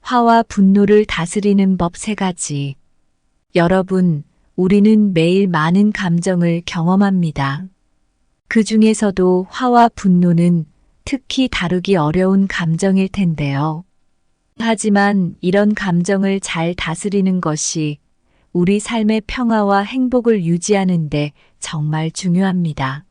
화와 분노를 다스리는 법 3가지. 여러분, 우리는 매일 많은 감정을 경험합니다. 그 중에서도 화와 분노는 특히 다루기 어려운 감정일 텐데요. 하지만 이런 감정을 잘 다스리는 것이 우리 삶의 평화와 행복을 유지하는 데 정말 중요합니다.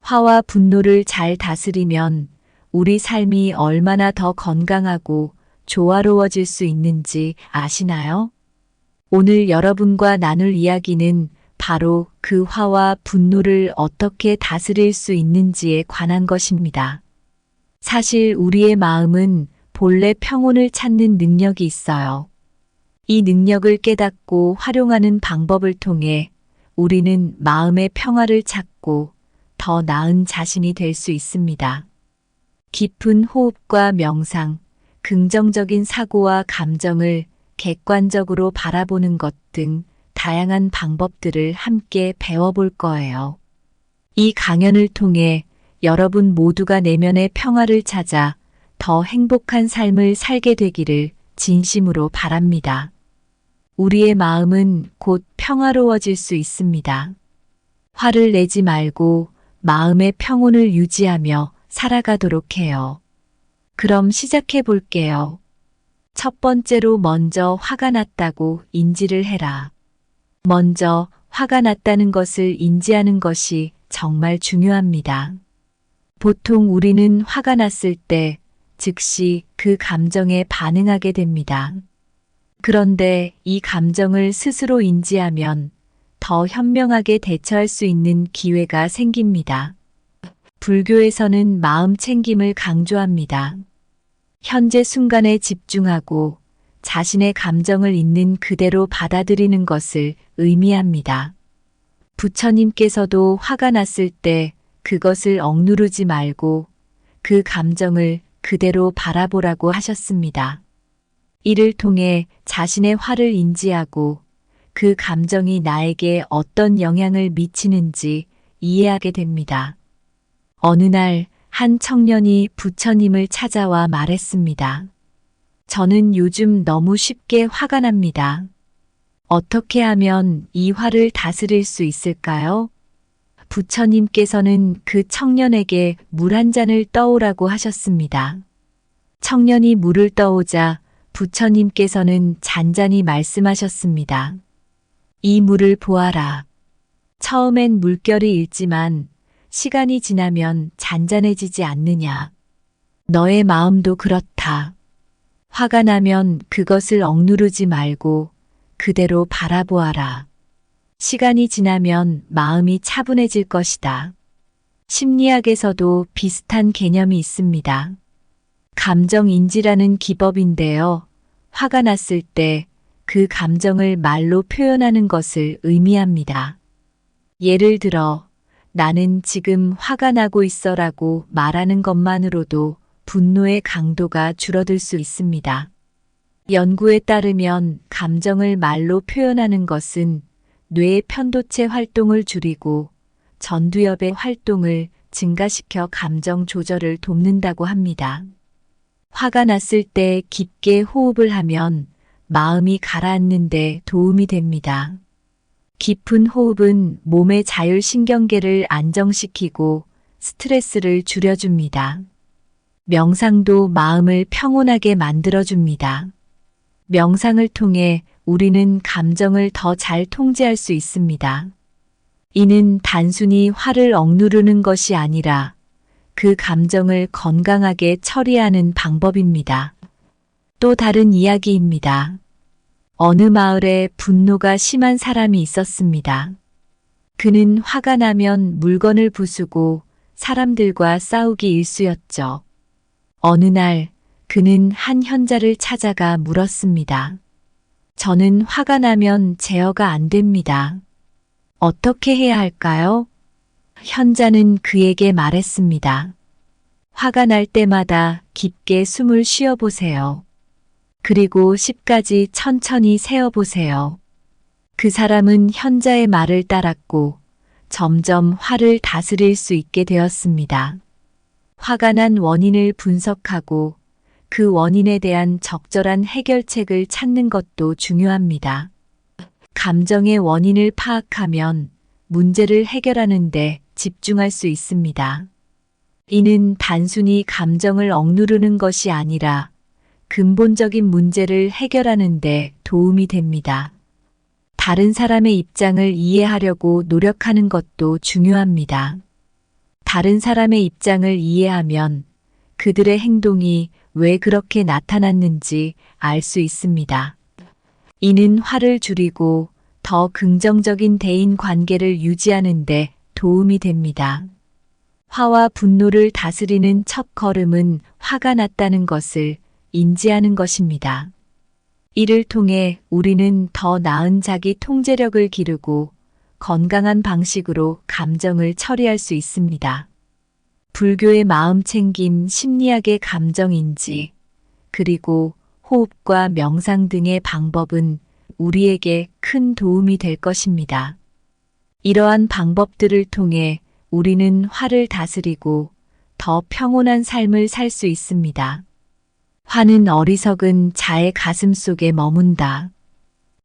화와 분노를 잘 다스리면 우리 삶이 얼마나 더 건강하고 조화로워질 수 있는지 아시나요? 오늘 여러분과 나눌 이야기는 바로 그 화와 분노를 어떻게 다스릴 수 있는지에 관한 것입니다. 사실 우리의 마음은 본래 평온을 찾는 능력이 있어요. 이 능력을 깨닫고 활용하는 방법을 통해 우리는 마음의 평화를 찾고 더 나은 자신이 될 수 있습니다. 깊은 호흡과 명상, 긍정적인 사고와 감정을 객관적으로 바라보는 것 등 다양한 방법들을 함께 배워볼 거예요. 이 강연을 통해 여러분 모두가 내면의 평화를 찾아 더 행복한 삶을 살게 되기를 진심으로 바랍니다. 우리의 마음은 곧 평화로워질 수 있습니다. 화를 내지 말고 마음의 평온을 유지하며 살아가도록 해요. 그럼 시작해 볼게요. 첫 번째로 먼저 화가 났다고 인지를 해라. 먼저 화가 났다는 것을 인지하는 것이 정말 중요합니다. 보통 우리는 화가 났을 때 즉시 그 감정에 반응하게 됩니다. 그런데 이 감정을 스스로 인지하면 더 현명하게 대처할 수 있는 기회가 생깁니다. 불교에서는 마음 챙김을 강조합니다. 현재 순간에 집중하고 자신의 감정을 있는 그대로 받아들이는 것을 의미합니다. 부처님께서도 화가 났을 때 그것을 억누르지 말고 그 감정을 그대로 바라보라고 하셨습니다. 이를 통해 자신의 화를 인지하고 그 감정이 나에게 어떤 영향을 미치는지 이해하게 됩니다. 어느 날 한 청년이 부처님을 찾아와 말했습니다. 저는 요즘 너무 쉽게 화가 납니다. 어떻게 하면 이 화를 다스릴 수 있을까요? 부처님께서는 그 청년에게 물 한 잔을 떠오라고 하셨습니다. 청년이 물을 떠오자 부처님께서는 잔잔히 말씀하셨습니다. 이 물을 보아라. 처음엔 물결이 일지만 시간이 지나면 잔잔해지지 않느냐. 너의 마음도 그렇다. 화가 나면 그것을 억누르지 말고 그대로 바라보아라. 시간이 지나면 마음이 차분해질 것이다. 심리학에서도 비슷한 개념이 있습니다. 감정인지라는 기법인데요. 화가 났을 때 그 감정을 말로 표현하는 것을 의미합니다. 예를 들어, 나는 지금 화가 나고 있어라고 말하는 것만으로도 분노의 강도가 줄어들 수 있습니다. 연구에 따르면 감정을 말로 표현하는 것은 뇌의 편도체 활동을 줄이고 전두엽의 활동을 증가시켜 감정 조절을 돕는다고 합니다. 화가 났을 때 깊게 호흡을 하면 마음이 가라앉는 데 도움이 됩니다. 깊은 호흡은 몸의 자율신경계를 안정시키고 스트레스를 줄여줍니다. 명상도 마음을 평온하게 만들어줍니다. 명상을 통해 우리는 감정을 더 잘 통제할 수 있습니다. 이는 단순히 화를 억누르는 것이 아니라 그 감정을 건강하게 처리하는 방법입니다. 또 다른 이야기입니다. 어느 마을에 분노가 심한 사람이 있었습니다. 그는 화가 나면 물건을 부수고 사람들과 싸우기 일쑤였죠. 어느 날 그는 한 현자를 찾아가 물었습니다. 저는 화가 나면 제어가 안 됩니다. 어떻게 해야 할까요? 현자는 그에게 말했습니다. 화가 날 때마다 깊게 숨을 쉬어보세요. 그리고 10까지 천천히 세어보세요. 그 사람은 현자의 말을 따랐고 점점 화를 다스릴 수 있게 되었습니다. 화가 난 원인을 분석하고 그 원인에 대한 적절한 해결책을 찾는 것도 중요합니다. 감정의 원인을 파악하면 문제를 해결하는 데 집중할 수 있습니다. 이는 단순히 감정을 억누르는 것이 아니라 근본적인 문제를 해결하는 데 도움이 됩니다. 다른 사람의 입장을 이해하려고 노력하는 것도 중요합니다. 다른 사람의 입장을 이해하면 그들의 행동이 왜 그렇게 나타났는지 알 수 있습니다. 이는 화를 줄이고 더 긍정적인 대인 관계를 유지하는 데 도움이 됩니다. 화와 분노를 다스리는 첫 걸음은 화가 났다는 것을 인지하는 것입니다. 이를 통해 우리는 더 나은 자기 통제력을 기르고 건강한 방식으로 감정을 처리할 수 있습니다. 불교의 마음챙김, 심리학의 감정인지, 그리고 호흡과 명상 등의 방법은 우리에게 큰 도움이 될 것입니다. 이러한 방법들을 통해 우리는 화를 다스리고 더 평온한 삶을 살 수 있습니다. 화는 어리석은 자의 가슴 속에 머문다.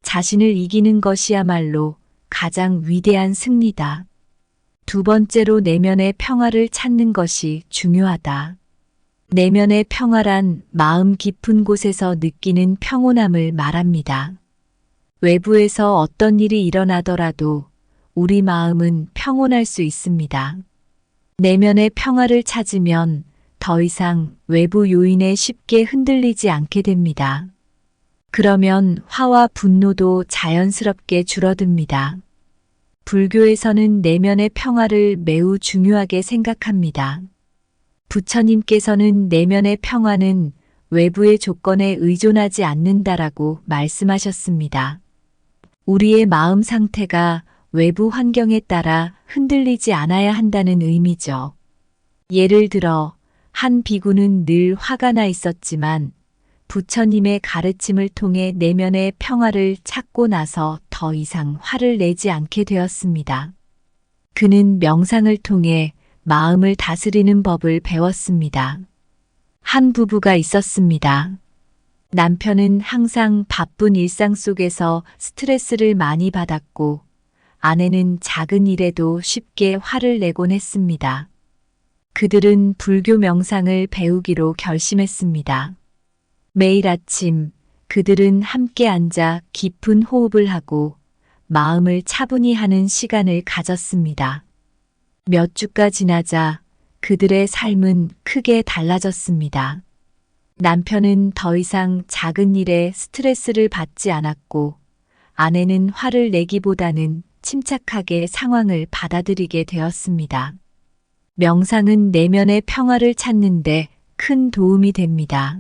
자신을 이기는 것이야말로 가장 위대한 승리다. 두 번째로 내면의 평화를 찾는 것이 중요하다. 내면의 평화란 마음 깊은 곳에서 느끼는 평온함을 말합니다. 외부에서 어떤 일이 일어나더라도 우리 마음은 평온할 수 있습니다. 내면의 평화를 찾으면 더 이상 외부 요인에 쉽게 흔들리지 않게 됩니다. 그러면 화와 분노도 자연스럽게 줄어듭니다. 불교에서는 내면의 평화를 매우 중요하게 생각합니다. 부처님께서는 내면의 평화는 외부의 조건에 의존하지 않는다라고 말씀하셨습니다. 우리의 마음 상태가 외부 환경에 따라 흔들리지 않아야 한다는 의미죠. 예를 들어 한 비구는 늘 화가 나 있었지만 부처님의 가르침을 통해 내면의 평화를 찾고 나서 더 이상 화를 내지 않게 되었습니다. 그는 명상을 통해 마음을 다스리는 법을 배웠습니다. 한 부부가 있었습니다. 남편은 항상 바쁜 일상 속에서 스트레스를 많이 받았고 아내는 작은 일에도 쉽게 화를 내곤 했습니다. 그들은 불교 명상을 배우기로 결심했습니다. 매일 아침 그들은 함께 앉아 깊은 호흡을 하고 마음을 차분히 하는 시간을 가졌습니다. 몇 주가 지나자 그들의 삶은 크게 달라졌습니다. 남편은 더 이상 작은 일에 스트레스를 받지 않았고 아내는 화를 내기보다는 침착하게 상황을 받아들이게 되었습니다. 명상은 내면의 평화를 찾는데 큰 도움이 됩니다.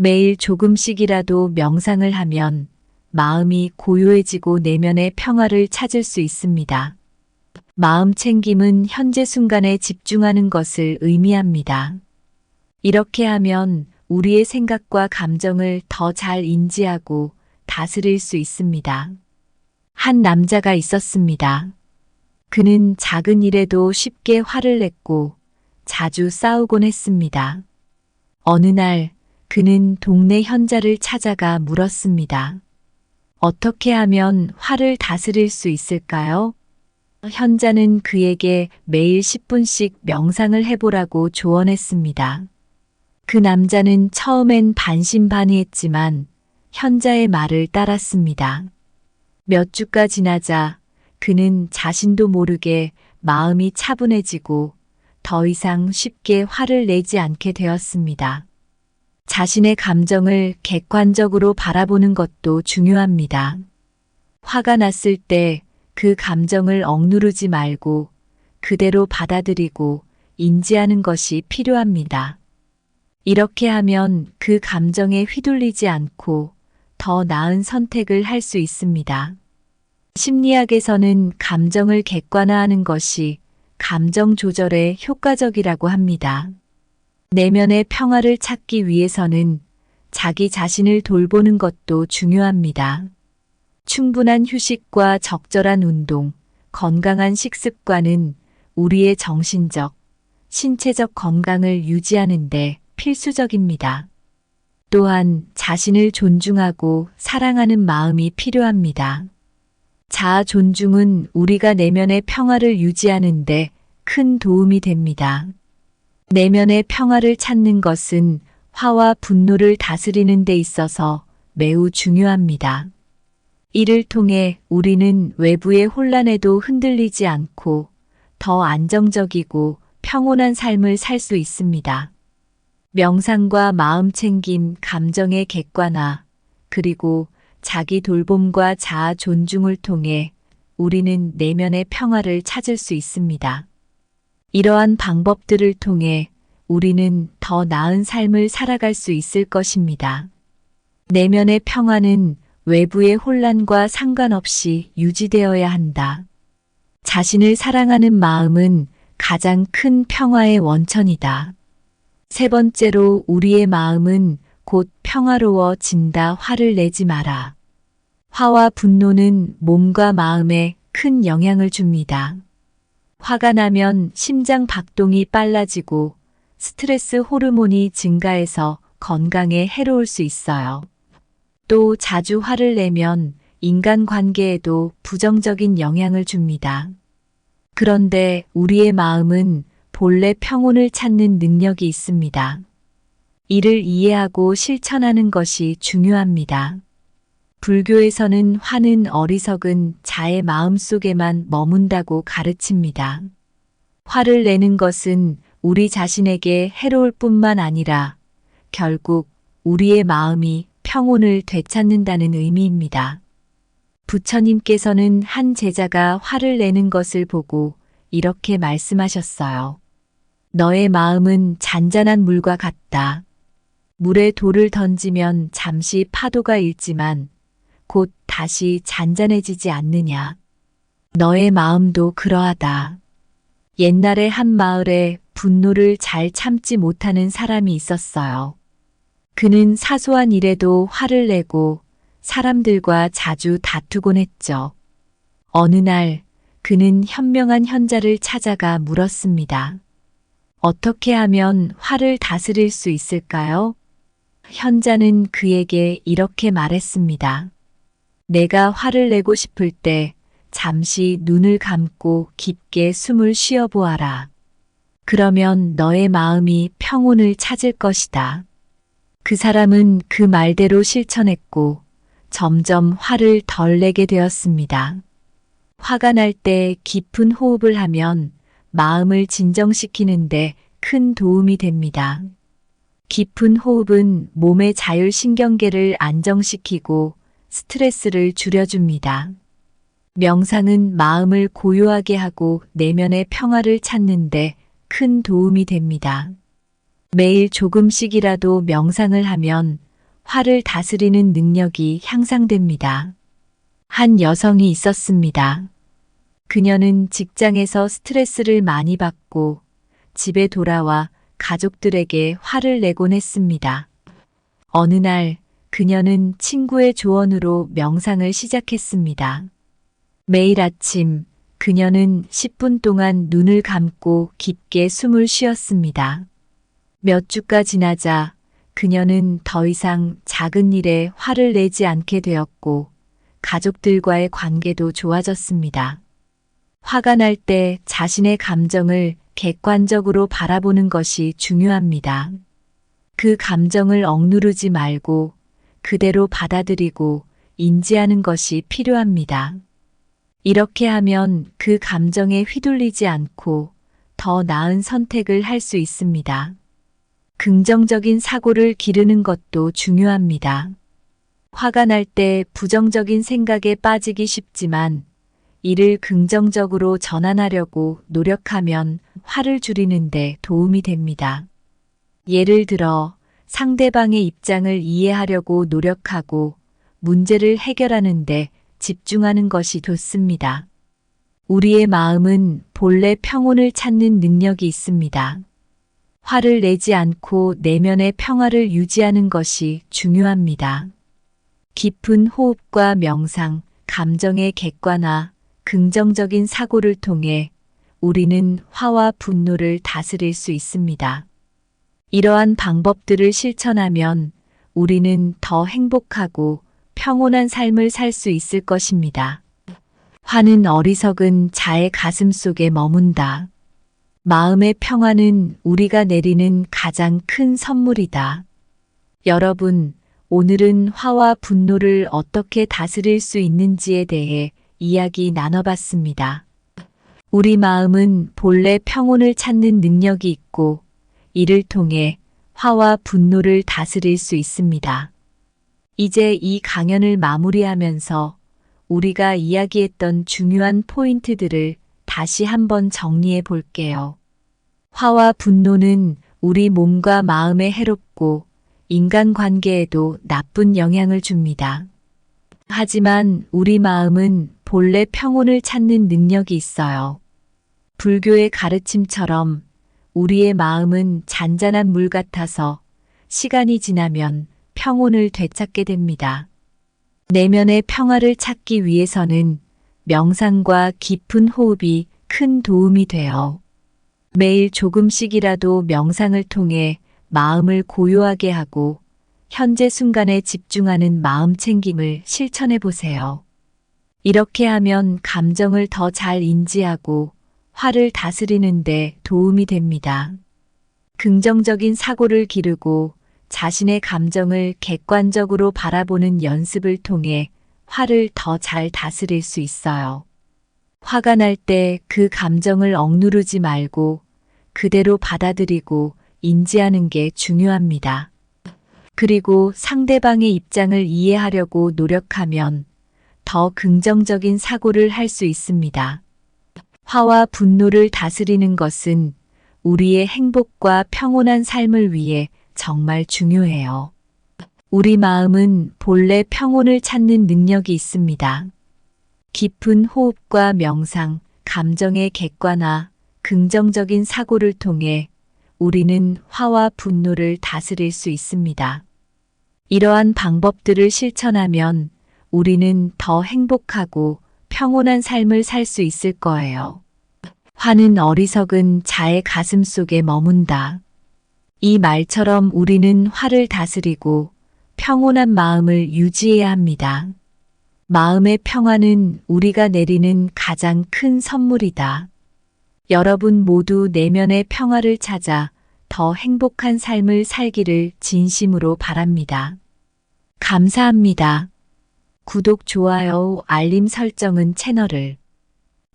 매일 조금씩이라도 명상을 하면 마음이 고요해지고 내면의 평화를 찾을 수 있습니다. 마음 챙김은 현재 순간에 집중하는 것을 의미합니다. 이렇게 하면 우리의 생각과 감정을 더 잘 인지하고 다스릴 수 있습니다. 한 남자가 있었습니다. 그는 작은 일에도 쉽게 화를 냈고 자주 싸우곤 했습니다. 어느 날 그는 동네 현자를 찾아가 물었습니다. 어떻게 하면 화를 다스릴 수 있을까요? 현자는 그에게 매일 10분씩 명상을 해보라고 조언했습니다. 그 남자는 처음엔 반신반의했지만 현자의 말을 따랐습니다. 몇 주가 지나자 그는 자신도 모르게 마음이 차분해지고 더 이상 쉽게 화를 내지 않게 되었습니다. 자신의 감정을 객관적으로 바라보는 것도 중요합니다. 화가 났을 때 그 감정을 억누르지 말고 그대로 받아들이고 인지하는 것이 필요합니다. 이렇게 하면 그 감정에 휘둘리지 않고 더 나은 선택을 할 수 있습니다. 심리학에서는 감정을 객관화하는 것이 감정 조절에 효과적이라고 합니다. 내면의 평화를 찾기 위해서는 자기 자신을 돌보는 것도 중요합니다. 충분한 휴식과 적절한 운동, 건강한 식습관은 우리의 정신적, 신체적 건강을 유지하는 데 필수적입니다. 또한 자신을 존중하고 사랑하는 마음이 필요합니다. 자아 존중은 우리가 내면의 평화를 유지하는 데 큰 도움이 됩니다. 내면의 평화를 찾는 것은 화와 분노를 다스리는 데 있어서 매우 중요합니다. 이를 통해 우리는 외부의 혼란에도 흔들리지 않고 더 안정적이고 평온한 삶을 살 수 있습니다. 명상과 마음 챙김, 감정의 객관화, 그리고 자기 돌봄과 자아 존중을 통해 우리는 내면의 평화를 찾을 수 있습니다. 이러한 방법들을 통해 우리는 더 나은 삶을 살아갈 수 있을 것입니다. 내면의 평화는 외부의 혼란과 상관없이 유지되어야 한다. 자신을 사랑하는 마음은 가장 큰 평화의 원천이다. 세 번째로 우리의 마음은 곧 평화로워진다. 화를 내지 마라. 화와 분노는 몸과 마음에 큰 영향을 줍니다. 화가 나면 심장 박동이 빨라지고 스트레스 호르몬이 증가해서 건강에 해로울 수 있어요. 또 자주 화를 내면 인간관계에도 부정적인 영향을 줍니다. 그런데 우리의 마음은 본래 평온을 찾는 능력이 있습니다. 이를 이해하고 실천하는 것이 중요합니다. 불교에서는 화는 어리석은 자의 마음속에만 머문다고 가르칩니다. 화를 내는 것은 우리 자신에게 해로울 뿐만 아니라 결국 우리의 마음이 평온을 되찾는다는 의미입니다. 부처님께서는 한 제자가 화를 내는 것을 보고 이렇게 말씀하셨어요. 너의 마음은 잔잔한 물과 같다. 물에 돌을 던지면 잠시 파도가 일지만 곧 다시 잔잔해지지 않느냐. 너의 마음도 그러하다. 옛날에 한 마을에 분노를 잘 참지 못하는 사람이 있었어요. 그는 사소한 일에도 화를 내고 사람들과 자주 다투곤 했죠. 어느 날 그는 현명한 현자를 찾아가 물었습니다. 어떻게 하면 화를 다스릴 수 있을까요? 현자는 그에게 이렇게 말했습니다. 내가 화를 내고 싶을 때 잠시 눈을 감고 깊게 숨을 쉬어 보아라. 그러면 너의 마음이 평온을 찾을 것이다. 그 사람은 그 말대로 실천했고 점점 화를 덜 내게 되었습니다. 화가 날 때 깊은 호흡을 하면 마음을 진정시키는데 큰 도움이 됩니다. 깊은 호흡은 몸의 자율신경계를 안정시키고 스트레스를 줄여줍니다. 명상은 마음을 고요하게 하고 내면의 평화를 찾는데 큰 도움이 됩니다. 매일 조금씩이라도 명상을 하면 화를 다스리는 능력이 향상됩니다. 한 여성이 있었습니다. 그녀는 직장에서 스트레스를 많이 받고 집에 돌아와 가족들에게 화를 내곤 했습니다. 어느 날 그녀는 친구의 조언으로 명상을 시작했습니다. 매일 아침 그녀는 10분 동안 눈을 감고 깊게 숨을 쉬었습니다. 몇 주가 지나자 그녀는 더 이상 작은 일에 화를 내지 않게 되었고 가족들과의 관계도 좋아졌습니다. 화가 날 때 자신의 감정을 객관적으로 바라보는 것이 중요합니다. 그 감정을 억누르지 말고 그대로 받아들이고 인지하는 것이 필요합니다. 이렇게 하면 그 감정에 휘둘리지 않고 더 나은 선택을 할 수 있습니다. 긍정적인 사고를 기르는 것도 중요합니다. 화가 날 때 부정적인 생각에 빠지기 쉽지만 이를 긍정적으로 전환하려고 노력하면 화를 줄이는 데 도움이 됩니다. 예를 들어 상대방의 입장을 이해하려고 노력하고 문제를 해결하는 데 집중하는 것이 좋습니다. 우리의 마음은 본래 평온을 찾는 능력이 있습니다. 화를 내지 않고 내면의 평화를 유지하는 것이 중요합니다. 깊은 호흡과 명상, 감정의 객관화, 긍정적인 사고를 통해 우리는 화와 분노를 다스릴 수 있습니다. 이러한 방법들을 실천하면 우리는 더 행복하고 평온한 삶을 살 수 있을 것입니다. 화는 어리석은 자의 가슴 속에 머문다. 마음의 평화는 우리가 내리는 가장 큰 선물이다. 여러분, 오늘은 화와 분노를 어떻게 다스릴 수 있는지에 대해 이야기 나눠봤습니다. 우리 마음은 본래 평온을 찾는 능력이 있고, 이를 통해 화와 분노를 다스릴 수 있습니다. 이제 이 강연을 마무리하면서 우리가 이야기했던 중요한 포인트들을 다시 한번 정리해 볼게요. 화와 분노는 우리 몸과 마음에 해롭고 인간관계에도 나쁜 영향을 줍니다. 하지만 우리 마음은 본래 평온을 찾는 능력이 있어요. 불교의 가르침처럼 우리의 마음은 잔잔한 물 같아서 시간이 지나면 평온을 되찾게 됩니다. 내면의 평화를 찾기 위해서는 명상과 깊은 호흡이 큰 도움이 돼요. 매일 조금씩이라도 명상을 통해 마음을 고요하게 하고 현재 순간에 집중하는 마음 챙김을 실천해 보세요. 이렇게 하면 감정을 더 잘 인지하고 화를 다스리는 데 도움이 됩니다. 긍정적인 사고를 기르고 자신의 감정을 객관적으로 바라보는 연습을 통해 화를 더 잘 다스릴 수 있어요. 화가 날 때 그 감정을 억누르지 말고 그대로 받아들이고 인지하는 게 중요합니다. 그리고 상대방의 입장을 이해하려고 노력하면 더 긍정적인 사고를 할 수 있습니다. 화와 분노를 다스리는 것은 우리의 행복과 평온한 삶을 위해 정말 중요해요. 우리 마음은 본래 평온을 찾는 능력이 있습니다. 깊은 호흡과 명상, 감정의 객관화, 긍정적인 사고를 통해 우리는 화와 분노를 다스릴 수 있습니다. 이러한 방법들을 실천하면 우리는 더 행복하고 평온한 삶을 살 수 있을 거예요. 화는 어리석은 자의 가슴 속에 머문다. 이 말처럼 우리는 화를 다스리고 평온한 마음을 유지해야 합니다. 마음의 평화는 우리가 내리는 가장 큰 선물이다. 여러분 모두 내면의 평화를 찾아 더 행복한 삶을 살기를 진심으로 바랍니다. 감사합니다. 구독, 좋아요, 알림 설정은 채널을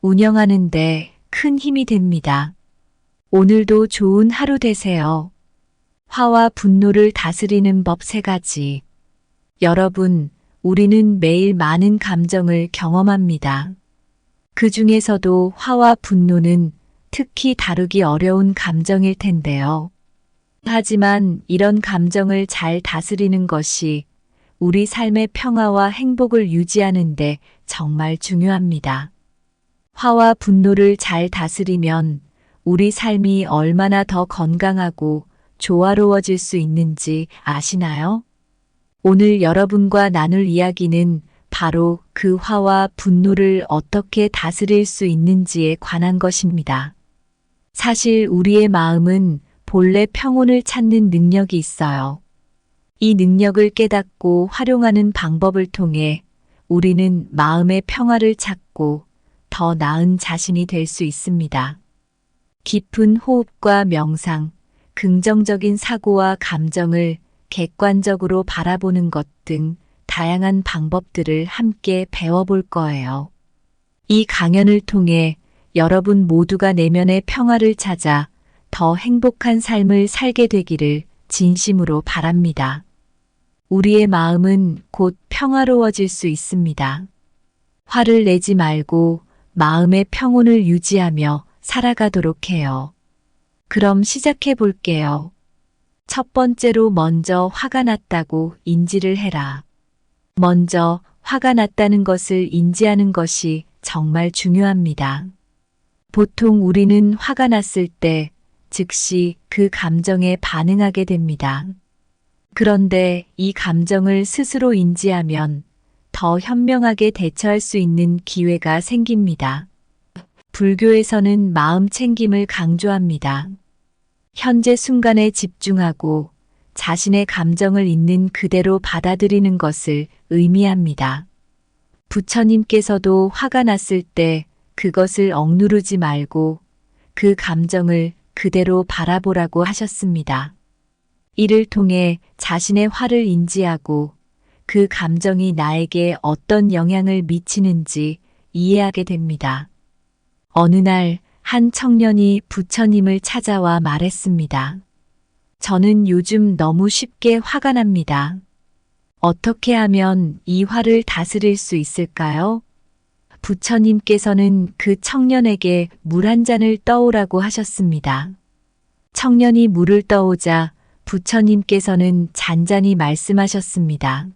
운영하는 데 큰 힘이 됩니다. 오늘도 좋은 하루 되세요. 화와 분노를 다스리는 법 3가지. 여러분, 우리는 매일 많은 감정을 경험합니다. 그 중에서도 화와 분노는 특히 다루기 어려운 감정일 텐데요. 하지만 이런 감정을 잘 다스리는 것이 우리 삶의 평화와 행복을 유지하는 데 정말 중요합니다. 화와 분노를 잘 다스리면 우리 삶이 얼마나 더 건강하고 조화로워질 수 있는지 아시나요? 오늘 여러분과 나눌 이야기는 바로 그 화와 분노를 어떻게 다스릴 수 있는지에 관한 것입니다. 사실 우리의 마음은 본래 평온을 찾는 능력이 있어요. 이 능력을 깨닫고 활용하는 방법을 통해 우리는 마음의 평화를 찾고 더 나은 자신이 될 수 있습니다. 깊은 호흡과 명상, 긍정적인 사고와 감정을 객관적으로 바라보는 것 등 다양한 방법들을 함께 배워볼 거예요. 이 강연을 통해 여러분 모두가 내면의 평화를 찾아 더 행복한 삶을 살게 되기를 진심으로 바랍니다. 우리의 마음은 곧 평화로워질 수 있습니다. 화를 내지 말고 마음의 평온을 유지하며 살아가도록 해요. 그럼 시작해 볼게요. 첫 번째로 먼저 화가 났다고 인지를 해라. 먼저 화가 났다는 것을 인지하는 것이 정말 중요합니다. 보통 우리는 화가 났을 때 즉시 그 감정에 반응하게 됩니다. 그런데 이 감정을 스스로 인지하면 더 현명하게 대처할 수 있는 기회가 생깁니다. 불교에서는 마음 챙김을 강조합니다. 현재 순간에 집중하고 자신의 감정을 있는 그대로 받아들이는 것을 의미합니다. 부처님께서도 화가 났을 때 그것을 억누르지 말고 그 감정을 그대로 바라보라고 하셨습니다. 이를 통해 자신의 화를 인지하고 그 감정이 나에게 어떤 영향을 미치는지 이해하게 됩니다. 어느 날 한 청년이 부처님을 찾아와 말했습니다. 저는 요즘 너무 쉽게 화가 납니다. 어떻게 하면 이 화를 다스릴 수 있을까요? 부처님께서는 그 청년에게 물 한 잔을 떠오라고 하셨습니다. 청년이 물을 떠오자 부처님께서는 잔잔히 말씀하셨습니다.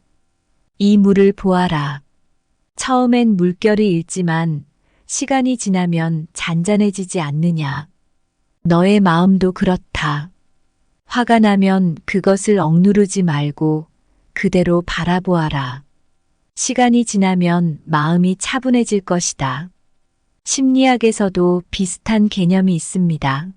이 물을 보아라. 처음엔 물결이 일지만 시간이 지나면 잔잔해지지 않느냐. 너의 마음도 그렇다. 화가 나면 그것을 억누르지 말고 그대로 바라보아라. 시간이 지나면 마음이 차분해질 것이다. 심리학에서도 비슷한 개념이 있습니다.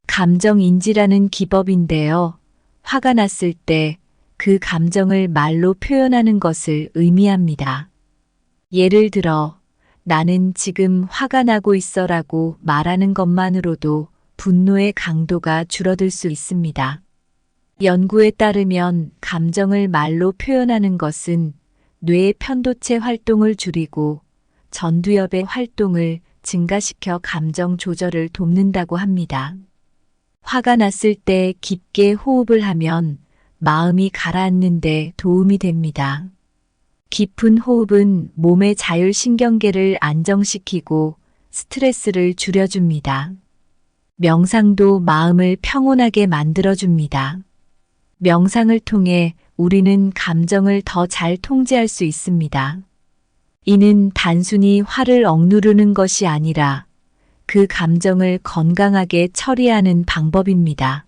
감정인지라는 기법인데요. 화가 났을 때 그 감정을 말로 표현하는 것을 의미합니다. 예를 들어, 나는 지금 화가 나고 있어라고 말하는 것만으로도 분노의 강도가 줄어들 수 있습니다. 연구에 따르면 감정을 말로 표현하는 것은 뇌의 편도체 활동을 줄이고 전두엽의 활동을 증가시켜 감정 조절을 돕는다고 합니다. 화가 났을 때 깊게 호흡을 하면 마음이 가라앉는 데 도움이 됩니다. 깊은 호흡은 몸의 자율신경계를 안정시키고 스트레스를 줄여줍니다. 명상도 마음을 평온하게 만들어줍니다. 명상을 통해 우리는 감정을 더 잘 통제할 수 있습니다. 이는 단순히 화를 억누르는 것이 아니라 그 감정을 건강하게 처리하는 방법입니다.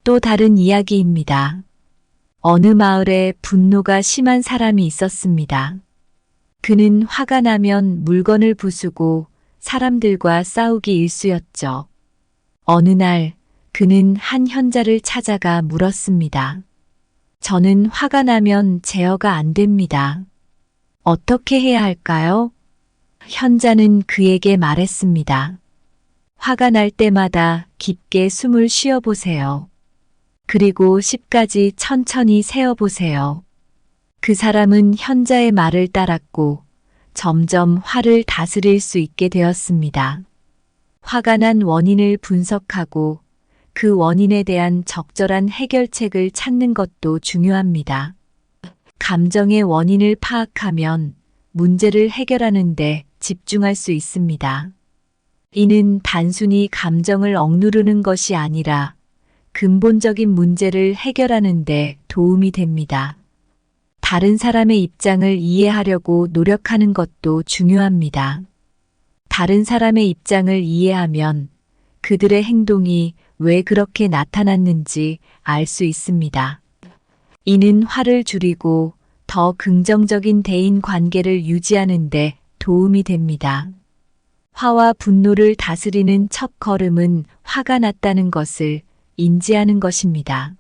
또 다른 이야기입니다. 어느 마을에 분노가 심한 사람이 있었습니다. 그는 화가 나면 물건을 부수고 사람들과 싸우기 일쑤였죠. 어느 날 그는 한 현자를 찾아가 물었습니다. 저는 화가 나면 제어가 안 됩니다. 어떻게 해야 할까요? 현자는 그에게 말했습니다. 화가 날 때마다 깊게 숨을 쉬어보세요. 그리고 10까지 천천히 세어보세요. 그 사람은 현자의 말을 따랐고 점점 화를 다스릴 수 있게 되었습니다. 화가 난 원인을 분석하고 그 원인에 대한 적절한 해결책을 찾는 것도 중요합니다. 감정의 원인을 파악하면 문제를 해결하는 데 집중할 수 있습니다. 이는 단순히 감정을 억누르는 것이 아니라 근본적인 문제를 해결하는 데 도움이 됩니다. 다른 사람의 입장을 이해하려고 노력하는 것도 중요합니다. 다른 사람의 입장을 이해하면 그들의 행동이 왜 그렇게 나타났는지 알 수 있습니다. 이는 화를 줄이고 더 긍정적인 대인 관계를 유지하는 데 도움이 됩니다. 화와 분노를 다스리는 첫 걸음은 화가 났다는 것을 인지하는 것입니다.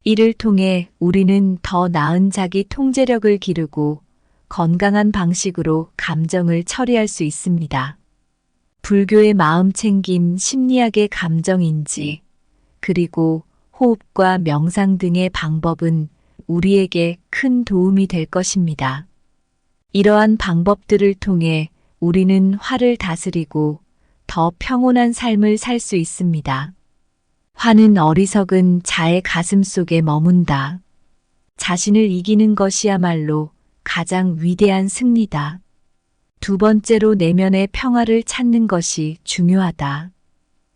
이를 통해 우리는 더 나은 자기 통제력을 기르고 건강한 방식으로 감정을 처리할 수 있습니다. 불교의 마음챙김, 심리학의 감정인지, 그리고 호흡과 명상 등의 방법은 우리에게 큰 도움이 될 것입니다. 이러한 방법들을 통해 우리는 화를 다스리고 더 평온한 삶을 살 수 있습니다. 화는 어리석은 자의 가슴 속에 머문다. 자신을 이기는 것이야말로 가장 위대한 승리다. 두 번째로 내면의 평화를 찾는 것이 중요하다.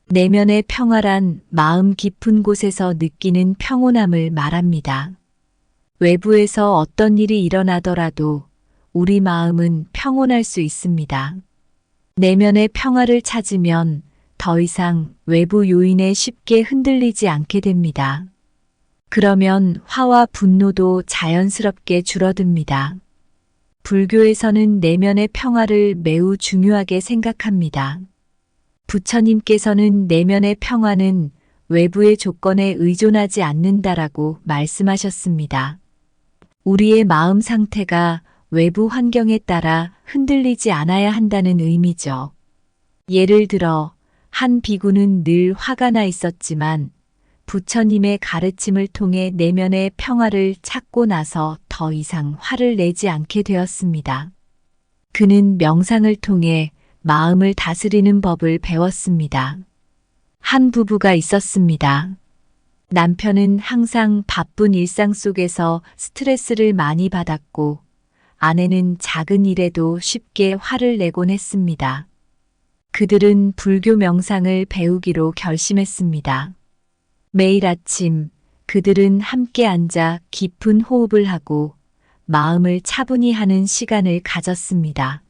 내면의 평화란 마음 깊은 곳에서 느끼는 평온함을 말합니다. 외부에서 어떤 일이 일어나더라도 우리 마음은 평온할 수 있습니다. 내면의 평화를 찾으면 더 이상 외부 요인에 쉽게 흔들리지 않게 됩니다. 그러면 화와 분노도 자연스럽게 줄어듭니다. 불교에서는 내면의 평화를 매우 중요하게 생각합니다. 부처님께서는 내면의 평화는 외부의 조건에 의존하지 않는다라고 말씀하셨습니다. 우리의 마음 상태가 외부 환경에 따라 흔들리지 않아야 한다는 의미죠. 예를 들어, 한 비구는 늘 화가 나 있었지만 부처님의 가르침을 통해 내면의 평화를 찾고 나서 더 이상 화를 내지 않게 되었습니다. 그는 명상을 통해 마음을 다스리는 법을 배웠습니다. 한 부부가 있었습니다. 남편은 항상 바쁜 일상 속에서 스트레스를 많이 받았고, 아내는 작은 일에도 쉽게 화를 내곤 했습니다. 그들은 불교 명상을 배우기로 결심했습니다. 매일 아침 그들은 함께 앉아 깊은 호흡을 하고 마음을 차분히 하는 시간을 가졌습니다.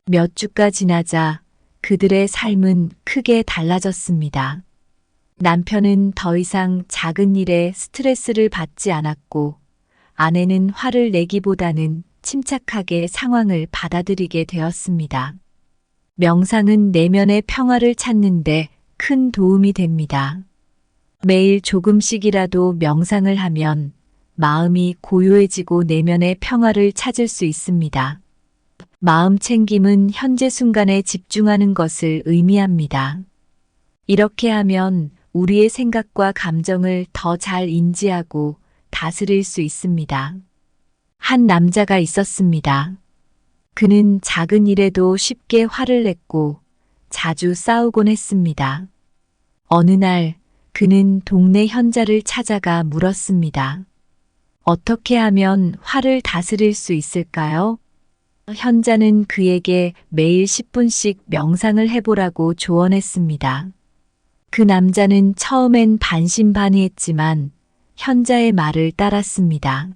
몇 주가 지나자 그들의 삶은 크게 달라졌습니다. 남편은 더 이상 작은 일에 스트레스를 받지 않았고, 아내는 화를 내기보다는 침착하게 상황을 받아들이게 되었습니다. 명상은 내면의 평화를 찾는데 큰 도움이 됩니다. 매일 조금씩이라도 명상을 하면 마음이 고요해지고 내면의 평화를 찾을 수 있습니다. 마음 챙김은 현재 순간에 집중하는 것을 의미합니다. 이렇게 하면 우리의 생각과 감정을 더 잘 인지하고 다스릴 수 있습니다. 한 남자가 있었습니다. 그는 작은 일에도 쉽게 화를 냈고 자주 싸우곤 했습니다. 어느 날 그는 동네 현자를 찾아가 물었습니다. 어떻게 하면 화를 다스릴 수 있을까요? 현자는 그에게 매일 10분씩 명상을 해보라고 조언했습니다. 그 남자는 처음엔 반신반의했지만 현자의 말을 따랐습니다.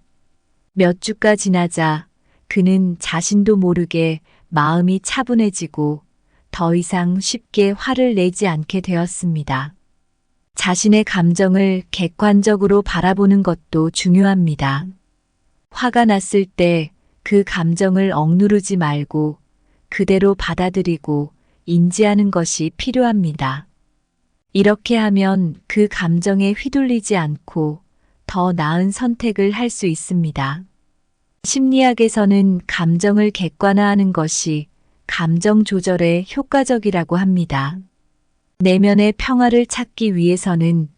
몇 주가 지나자 그는 자신도 모르게 마음이 차분해지고 더 이상 쉽게 화를 내지 않게 되었습니다. 자신의 감정을 객관적으로 바라보는 것도 중요합니다. 화가 났을 때 그 감정을 억누르지 말고 그대로 받아들이고 인지하는 것이 필요합니다. 이렇게 하면 그 감정에 휘둘리지 않고 더 나은 선택을 할 수 있습니다. 심리학에서는 감정을 객관화하는 것이 감정 조절에 효과적이라고 합니다. 내면의 평화를 찾기 위해서는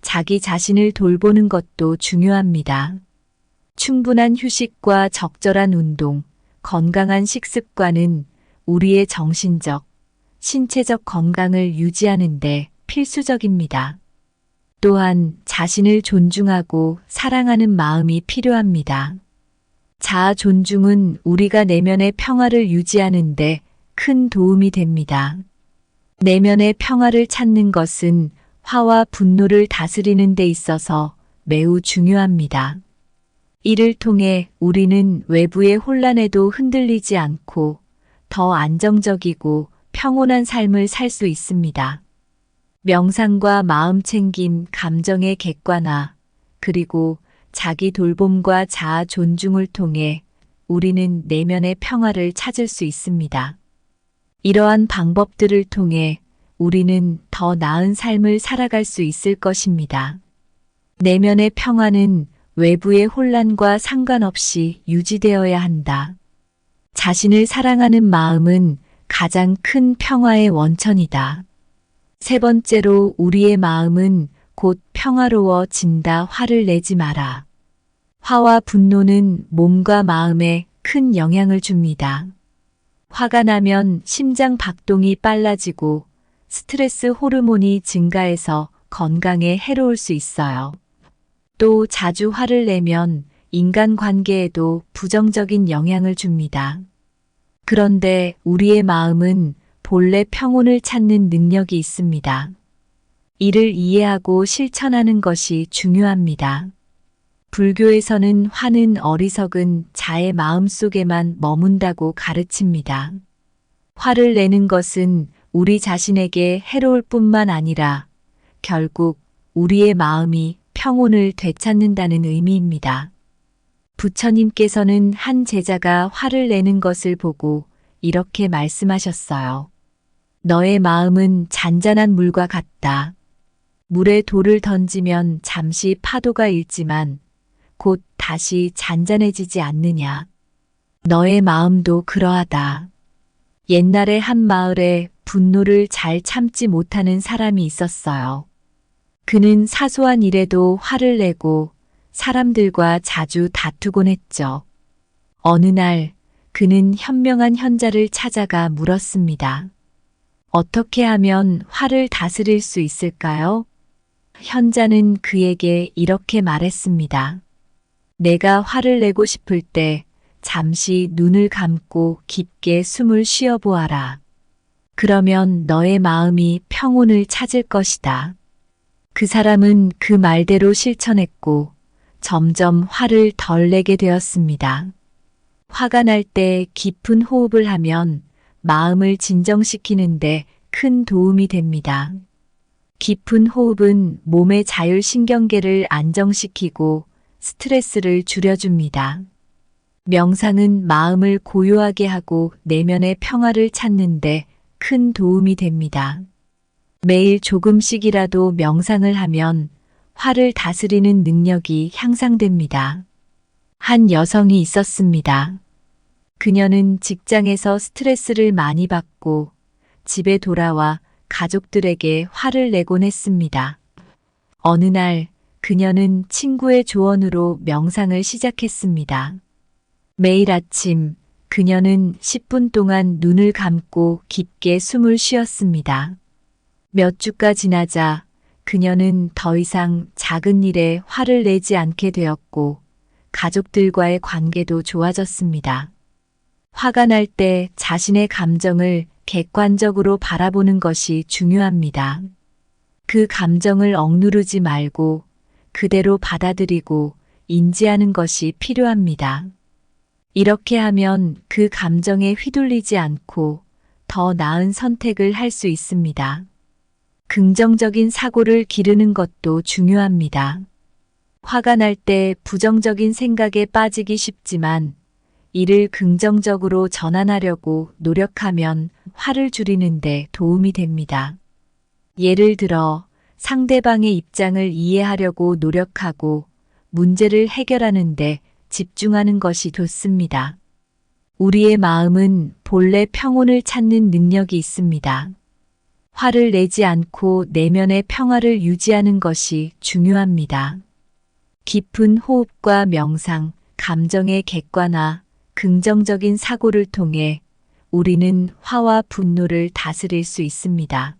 자기 자신을 돌보는 것도 중요합니다. 충분한 휴식과 적절한 운동, 건강한 식습관은 우리의 정신적, 신체적 건강을 유지하는 데 필수적입니다. 또한 자신을 존중하고 사랑하는 마음이 필요합니다. 자아 존중은 우리가 내면의 평화를 유지하는 데 큰 도움이 됩니다. 내면의 평화를 찾는 것은 화와 분노를 다스리는 데 있어서 매우 중요합니다. 이를 통해 우리는 외부의 혼란에도 흔들리지 않고 더 안정적이고 평온한 삶을 살 수 있습니다. 명상과 마음 챙김, 감정의 객관화, 그리고 자기 돌봄과 자아 존중을 통해 우리는 내면의 평화를 찾을 수 있습니다. 이러한 방법들을 통해 우리는 더 나은 삶을 살아갈 수 있을 것입니다. 내면의 평화는 외부의 혼란과 상관없이 유지되어야 한다. 자신을 사랑하는 마음은 가장 큰 평화의 원천이다. 세 번째로 우리의 마음은 곧 평화로워진다. 화를 내지 마라. 화와 분노는 몸과 마음에 큰 영향을 줍니다. 화가 나면 심장 박동이 빨라지고 스트레스 호르몬이 증가해서 건강에 해로울 수 있어요. 또 자주 화를 내면 인간관계에도 부정적인 영향을 줍니다. 그런데 우리의 마음은 본래 평온을 찾는 능력이 있습니다. 이를 이해하고 실천하는 것이 중요합니다. 불교에서는 화는 어리석은 자의 마음속에만 머문다고 가르칩니다. 화를 내는 것은 우리 자신에게 해로울 뿐만 아니라 결국 우리의 마음이 평온을 되찾는다는 의미입니다. 부처님께서는 한 제자가 화를 내는 것을 보고 이렇게 말씀하셨어요. 너의 마음은 잔잔한 물과 같다. 물에 돌을 던지면 잠시 파도가 일지만 곧 다시 잔잔해지지 않느냐. 너의 마음도 그러하다. 옛날에 한 마을에 분노를 잘 참지 못하는 사람이 있었어요. 그는 사소한 일에도 화를 내고 사람들과 자주 다투곤 했죠. 어느 날 그는 현명한 현자를 찾아가 물었습니다. 어떻게 하면 화를 다스릴 수 있을까요? 현자는 그에게 이렇게 말했습니다. 내가 화를 내고 싶을 때 잠시 눈을 감고 깊게 숨을 쉬어 보아라. 그러면 너의 마음이 평온을 찾을 것이다. 그 사람은 그 말대로 실천했고 점점 화를 덜 내게 되었습니다. 화가 날 때 깊은 호흡을 하면 마음을 진정시키는데 큰 도움이 됩니다. 깊은 호흡은 몸의 자율신경계를 안정시키고 스트레스를 줄여줍니다. 명상은 마음을 고요하게 하고 내면의 평화를 찾는데 큰 도움이 됩니다. 매일 조금씩이라도 명상을 하면 화를 다스리는 능력이 향상됩니다. 한 여성이 있었습니다. 그녀는 직장에서 스트레스를 많이 받고 집에 돌아와 가족들에게 화를 내곤 했습니다. 어느 날 그녀는 친구의 조언으로 명상을 시작했습니다. 매일 아침 그녀는 10분 동안 눈을 감고 깊게 숨을 쉬었습니다. 몇 주가 지나자 그녀는 더 이상 작은 일에 화를 내지 않게 되었고 가족들과의 관계도 좋아졌습니다. 화가 날 때 자신의 감정을 객관적으로 바라보는 것이 중요합니다. 그 감정을 억누르지 말고 그대로 받아들이고 인지하는 것이 필요합니다. 이렇게 하면 그 감정에 휘둘리지 않고 더 나은 선택을 할 수 있습니다. 긍정적인 사고를 기르는 것도 중요합니다. 화가 날 때 부정적인 생각에 빠지기 쉽지만 이를 긍정적으로 전환하려고 노력하면 화를 줄이는 데 도움이 됩니다. 예를 들어 상대방의 입장을 이해하려고 노력하고 문제를 해결하는 데 집중하는 것이 좋습니다. 우리의 마음은 본래 평온을 찾는 능력이 있습니다. 화를 내지 않고 내면의 평화를 유지하는 것이 중요합니다. 깊은 호흡과 명상, 감정의 객관화, 긍정적인 사고를 통해 우리는 화와 분노를 다스릴 수 있습니다.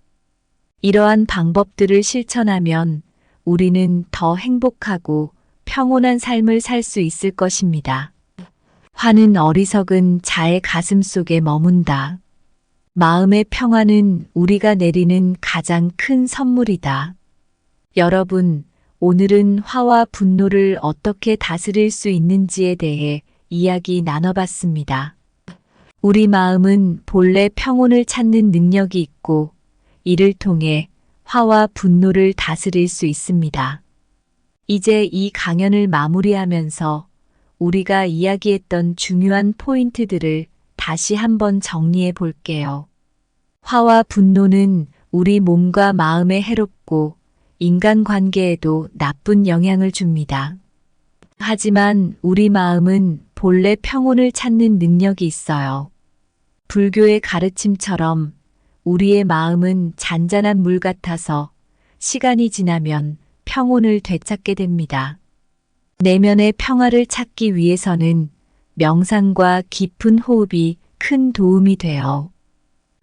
이러한 방법들을 실천하면 우리는 더 행복하고 평온한 삶을 살 수 있을 것입니다. 화는 어리석은 자의 가슴 속에 머문다. 마음의 평화는 우리가 내리는 가장 큰 선물이다. 여러분, 오늘은 화와 분노를 어떻게 다스릴 수 있는지에 대해 이야기 나눠봤습니다. 우리 마음은 본래 평온을 찾는 능력이 있고 이를 통해 화와 분노를 다스릴 수 있습니다. 이제 이 강연을 마무리하면서 우리가 이야기했던 중요한 포인트들을 다시 한번 정리해 볼게요. 화와 분노는 우리 몸과 마음에 해롭고 인간관계에도 나쁜 영향을 줍니다. 하지만 우리 마음은 본래 평온을 찾는 능력이 있어요. 불교의 가르침처럼 우리의 마음은 잔잔한 물 같아서 시간이 지나면 평온을 되찾게 됩니다. 내면의 평화를 찾기 위해서는 명상과 깊은 호흡이 큰 도움이 돼요.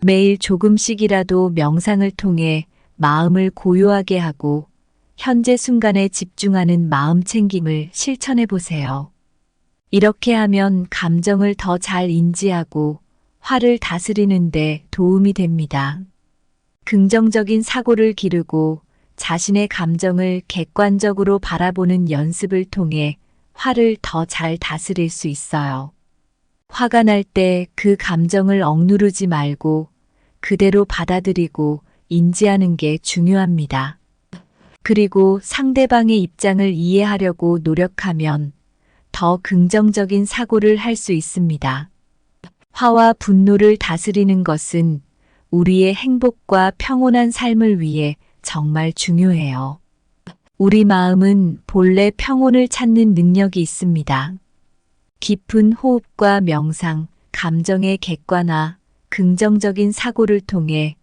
매일 조금씩이라도 명상을 통해 마음을 고요하게 하고 현재 순간에 집중하는 마음 챙김을 실천해 보세요. 이렇게 하면 감정을 더 잘 인지하고 화를 다스리는 데 도움이 됩니다. 긍정적인 사고를 기르고 자신의 감정을 객관적으로 바라보는 연습을 통해 화를 더 잘 다스릴 수 있어요. 화가 날 때 그 감정을 억누르지 말고 그대로 받아들이고 인지하는 게 중요합니다. 그리고 상대방의 입장을 이해하려고 노력하면 더 긍정적인 사고를 할 수 있습니다. 화와 분노를 다스리는 것은 우리의 행복과 평온한 삶을 위해 정말 중요해요. 우리 마음은 본래 평온을 찾는 능력이 있습니다. 깊은 호흡과 명상, 감정의 객관화, 긍정적인 사고를 통해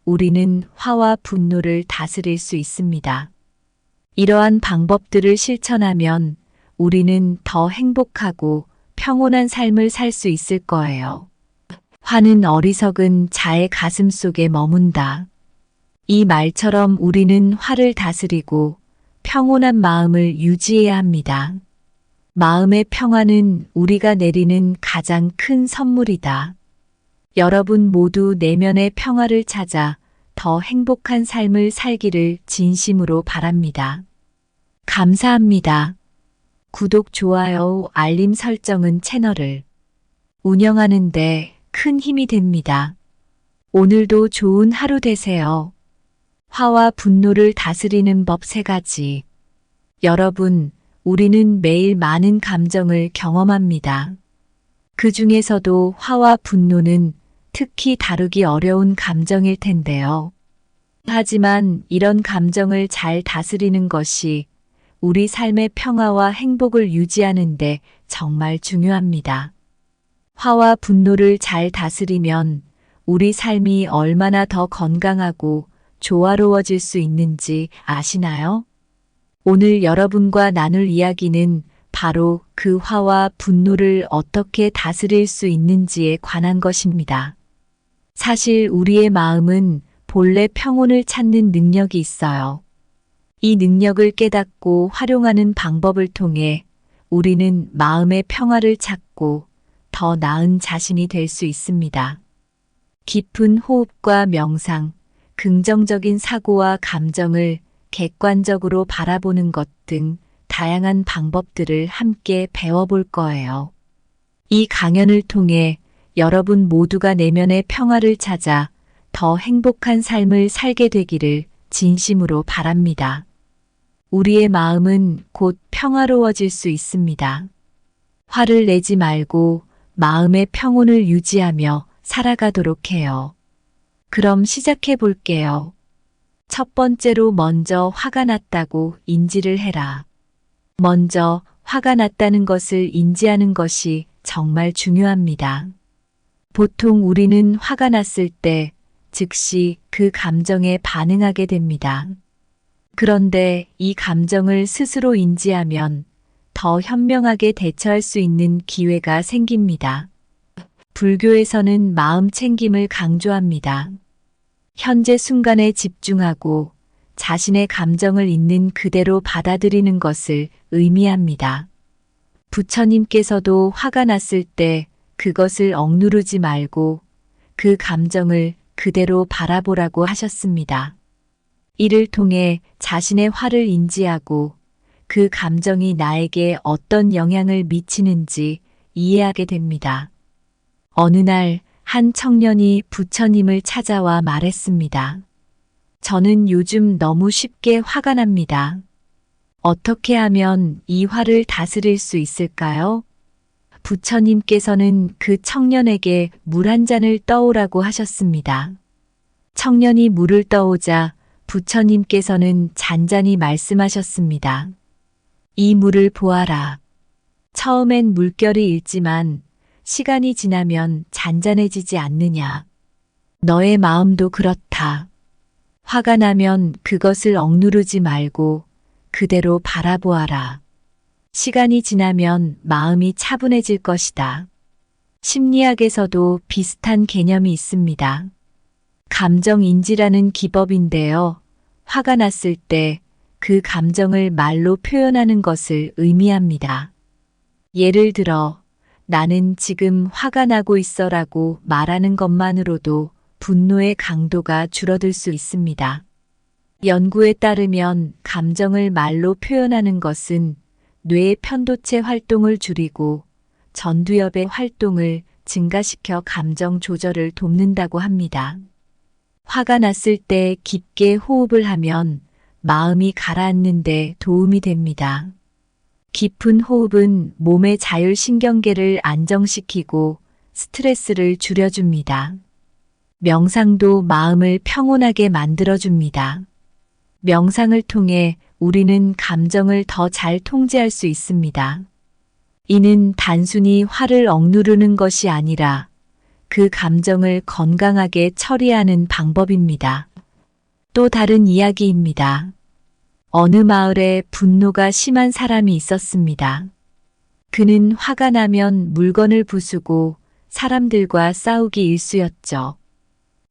우리는 화와 분노를 다스릴 수 있습니다. 이러한 방법들을 실천하면 우리는 더 행복하고 평온한 삶을 살 수 있을 거예요. 화는 어리석은 자의 가슴 속에 머문다. 이 말처럼 우리는 화를 다스리고 평온한 마음을 유지해야 합니다. 마음의 평화는 우리가 내리는 가장 큰 선물이다. 여러분 모두 내면의 평화를 찾아 더 행복한 삶을 살기를 진심으로 바랍니다. 감사합니다. 구독, 좋아요, 알림 설정은 채널을 운영하는데 큰 힘이 됩니다. 오늘도 좋은 하루 되세요. 화와 분노를 다스리는 법 3가지. 여러분, 우리는 매일 많은 감정을 경험합니다. 그 중에서도 화와 분노는 특히 다루기 어려운 감정일 텐데요. 하지만 이런 감정을 잘 다스리는 것이 우리 삶의 평화와 행복을 유지하는 데 정말 중요합니다. 화와 분노를 잘 다스리면 우리 삶이 얼마나 더 건강하고 조화로워질 수 있는지 아시나요? 오늘 여러분과 나눌 이야기는 바로 그 화와 분노를 어떻게 다스릴 수 있는지에 관한 것입니다. 사실 우리의 마음은 본래 평온을 찾는 능력이 있어요. 이 능력을 깨닫고 활용하는 방법을 통해 우리는 마음의 평화를 찾고 더 나은 자신이 될 수 있습니다. 깊은 호흡과 명상, 긍정적인 사고와 감정을 객관적으로 바라보는 것 등 다양한 방법들을 함께 배워볼 거예요. 이 강연을 통해 여러분 모두가 내면의 평화를 찾아 더 행복한 삶을 살게 되기를 진심으로 바랍니다. 우리의 마음은 곧 평화로워질 수 있습니다. 화를 내지 말고 마음의 평온을 유지하며 살아가도록 해요. 그럼 시작해 볼게요. 첫 번째로 먼저 화가 났다고 인지를 해라. 먼저 화가 났다는 것을 인지하는 것이 정말 중요합니다. 보통 우리는 화가 났을 때 즉시 그 감정에 반응하게 됩니다. 그런데 이 감정을 스스로 인지하면 더 현명하게 대처할 수 있는 기회가 생깁니다. 불교에서는 마음 챙김을 강조합니다. 현재 순간에 집중하고 자신의 감정을 있는 그대로 받아들이는 것을 의미합니다. 부처님께서도 화가 났을 때 그것을 억누르지 말고 그 감정을 그대로 바라보라고 하셨습니다. 이를 통해 자신의 화를 인지하고 그 감정이 나에게 어떤 영향을 미치는지 이해하게 됩니다. 어느 날 한 청년이 부처님을 찾아와 말했습니다. 저는 요즘 너무 쉽게 화가 납니다. 어떻게 하면 이 화를 다스릴 수 있을까요? 부처님께서는 그 청년에게 물 한 잔을 떠오라고 하셨습니다. 청년이 물을 떠오자 부처님께서는 잔잔히 말씀하셨습니다. 이 물을 보아라. 처음엔 물결이 일지만 시간이 지나면 잔잔해지지 않느냐. 너의 마음도 그렇다. 화가 나면 그것을 억누르지 말고 그대로 바라보아라. 시간이 지나면 마음이 차분해질 것이다. 심리학에서도 비슷한 개념이 있습니다. 감정인지라는 기법인데요. 화가 났을 때 그 감정을 말로 표현하는 것을 의미합니다. 예를 들어, 나는 지금 화가 나고 있어라고 말하는 것만으로도 분노의 강도가 줄어들 수 있습니다. 연구에 따르면 감정을 말로 표현하는 것은 뇌의 편도체 활동을 줄이고 전두엽의 활동을 증가시켜 감정 조절을 돕는다고 합니다. 화가 났을 때 깊게 호흡을 하면 마음이 가라앉는 데 도움이 됩니다. 깊은 호흡은 몸의 자율신경계를 안정시키고 스트레스를 줄여줍니다. 명상도 마음을 평온하게 만들어줍니다. 명상을 통해 우리는 감정을 더 잘 통제할 수 있습니다. 이는 단순히 화를 억누르는 것이 아니라 그 감정을 건강하게 처리하는 방법입니다. 또 다른 이야기입니다. 어느 마을에 분노가 심한 사람이 있었습니다. 그는 화가 나면 물건을 부수고 사람들과 싸우기 일쑤였죠.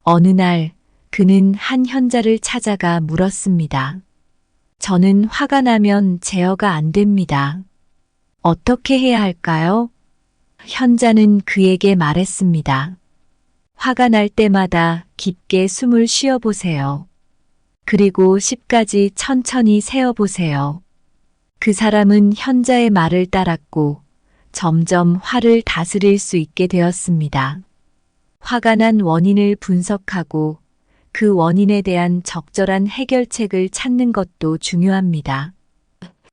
어느 날 그는 한 현자를 찾아가 물었습니다. 저는 화가 나면 제어가 안 됩니다. 어떻게 해야 할까요? 현자는 그에게 말했습니다. 화가 날 때마다 깊게 숨을 쉬어보세요. 그리고 10까지 천천히 세어보세요. 그 사람은 현자의 말을 따랐고 점점 화를 다스릴 수 있게 되었습니다. 화가 난 원인을 분석하고 그 원인에 대한 적절한 해결책을 찾는 것도 중요합니다.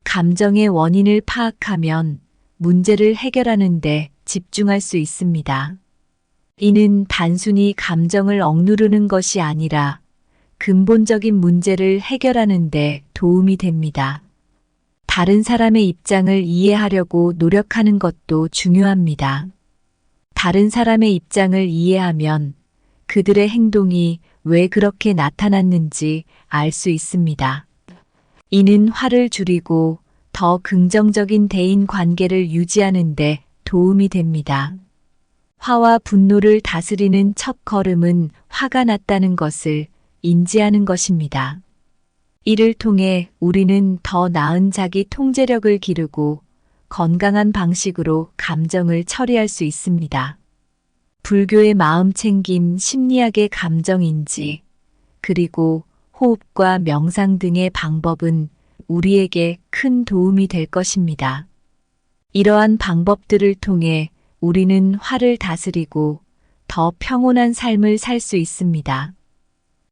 감정의 원인을 파악하면 문제를 해결하는 데 집중할 수 있습니다. 이는 단순히 감정을 억누르는 것이 아니라 근본적인 문제를 해결하는 데 도움이 됩니다. 다른 사람의 입장을 이해하려고 노력하는 것도 중요합니다. 다른 사람의 입장을 이해하면 그들의 행동이 왜 그렇게 나타났는지 알 수 있습니다. 이는 화를 줄이고 더 긍정적인 대인 관계를 유지하는 데 도움이 됩니다. 화와 분노를 다스리는 첫 걸음은 화가 났다는 것을 인지하는 것입니다. 이를 통해 우리는 더 나은 자기 통제력을 기르고 건강한 방식으로 감정을 처리할 수 있습니다. 불교의 마음챙김, 심리학의 감정인지, 그리고 호흡과 명상 등의 방법은 우리에게 큰 도움이 될 것입니다. 이러한 방법들을 통해 우리는 화를 다스리고 더 평온한 삶을 살 수 있습니다.